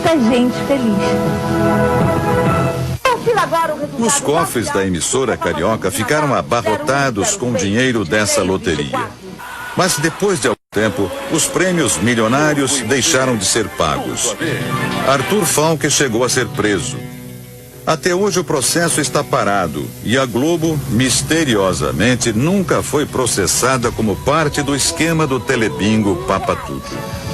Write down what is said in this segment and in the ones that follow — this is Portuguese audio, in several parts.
muita gente feliz. Os cofres da emissora carioca ficaram abarrotados com o dinheiro dessa loteria. Mas depois de algum tempo, os prêmios milionários deixaram de ser pagos. Arthur Falck chegou a ser preso. Até hoje o processo está parado e a Globo, misteriosamente, nunca foi processada como parte do esquema do Telebingo Papa Tudo.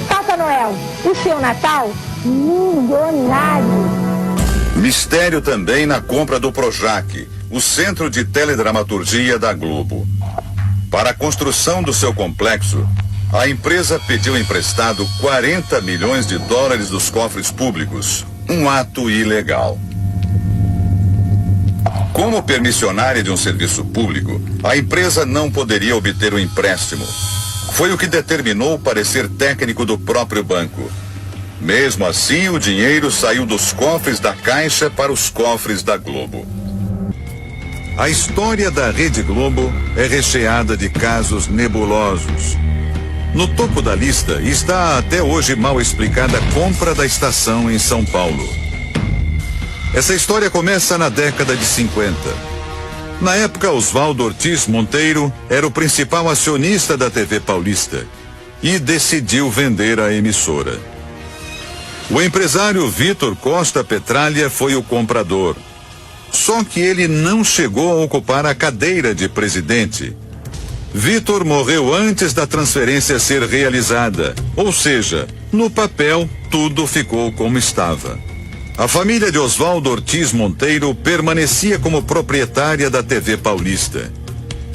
Papai Noel, o seu Natal, milionário. Mistério também na compra do Projac, o centro de teledramaturgia da Globo. Para a construção do seu complexo, a empresa pediu emprestado 40 milhões de dólares dos cofres públicos, um ato ilegal. Como permissionária de um serviço público, a empresa não poderia obter o empréstimo. Foi o que determinou o parecer técnico do próprio banco. Mesmo assim, o dinheiro saiu dos cofres da Caixa para os cofres da Globo. A história da Rede Globo é recheada de casos nebulosos. No topo da lista está a até hoje mal explicada compra da estação em São Paulo. Essa história começa na década de 50. Na época, Oswaldo Ortiz Monteiro era o principal acionista da TV Paulista e decidiu vender a emissora. O empresário Vitor Costa Petralha foi o comprador. Só que ele não chegou a ocupar a cadeira de presidente. Vitor morreu antes da transferência ser realizada, ou seja, no papel tudo ficou como estava. A família de Oswaldo Ortiz Monteiro permanecia como proprietária da TV Paulista.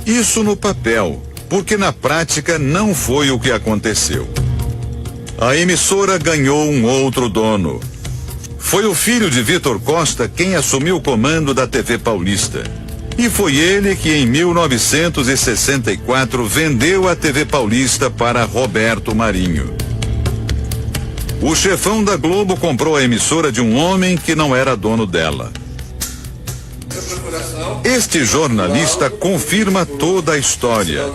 Isso no papel, porque na prática não foi o que aconteceu. A emissora ganhou um outro dono. Foi o filho de Vitor Costa quem assumiu o comando da TV Paulista. E foi ele que em 1964 vendeu a TV Paulista para Roberto Marinho. O chefão da Globo comprou a emissora de um homem que não era dono dela. Este jornalista confirma toda a história.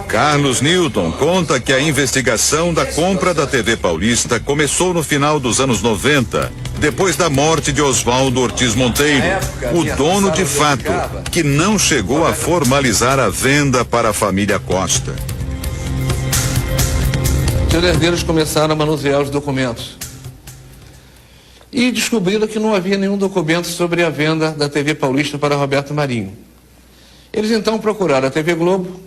Carlos Newton conta que a investigação da compra da TV Paulista começou no final dos anos 90, depois da morte de Oswaldo Ortiz Monteiro, o dono de fato, que não chegou a formalizar a venda para a família Costa. Os herdeiros começaram a manusear os documentos e descobriram que não havia nenhum documento sobre a venda da TV Paulista para Roberto Marinho. Eles então procuraram a TV Globo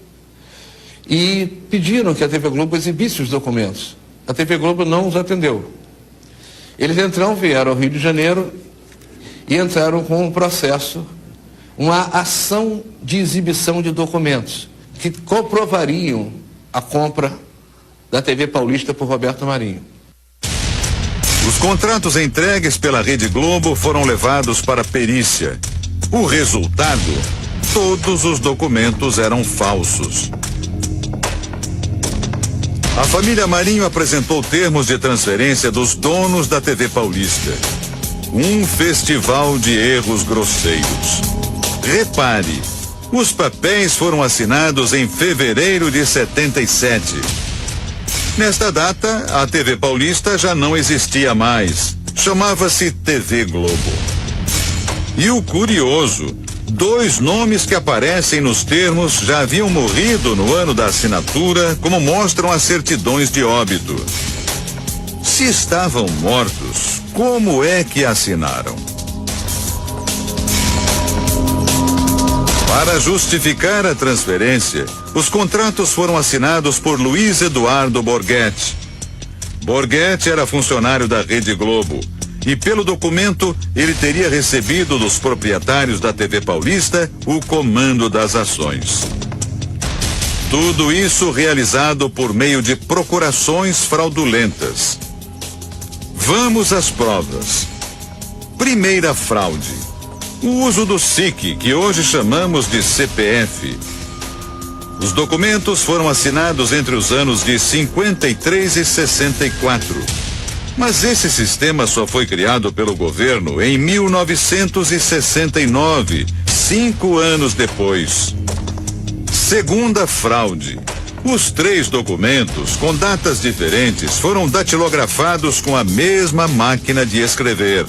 e pediram que a TV Globo exibisse os documentos. A TV Globo não os atendeu. Eles então vieram ao Rio de Janeiro e entraram com um processo, uma ação de exibição de documentos que comprovariam a compra da TV Paulista por Roberto Marinho. Os contratos entregues pela Rede Globo foram levados para perícia. O resultado? Todos os documentos eram falsos. A família Marinho apresentou termos de transferência dos donos da TV Paulista. Um festival de erros grosseiros. Repare, os papéis foram assinados em fevereiro de 77. Nesta data, a TV Paulista já não existia mais. Chamava-se TV Globo. E o curioso, 2 nomes que aparecem nos termos já haviam morrido no ano da assinatura, como mostram as certidões de óbito. Se estavam mortos, como é que assinaram? Para justificar a transferência, os contratos foram assinados por Luiz Eduardo Borghetti. Borghetti era funcionário da Rede Globo e, pelo documento, ele teria recebido dos proprietários da TV Paulista o comando das ações. Tudo isso realizado por meio de procurações fraudulentas. Vamos às provas. Primeira fraude. O uso do SIC, que hoje chamamos de CPF. Os documentos foram assinados entre os anos de 53 e 64. Mas esse sistema só foi criado pelo governo em 1969, 5 anos depois. Segunda fraude. Os 3 documentos, com datas diferentes, foram datilografados com a mesma máquina de escrever.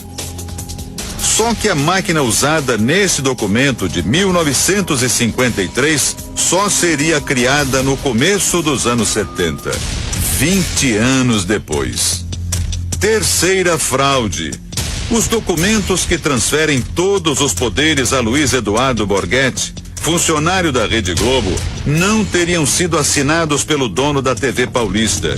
Só que a máquina usada nesse documento de 1953 só seria criada no começo dos anos 70, 20 anos depois. Terceira fraude. Os documentos que transferem todos os poderes a Luiz Eduardo Borghetti, funcionário da Rede Globo, não teriam sido assinados pelo dono da TV Paulista.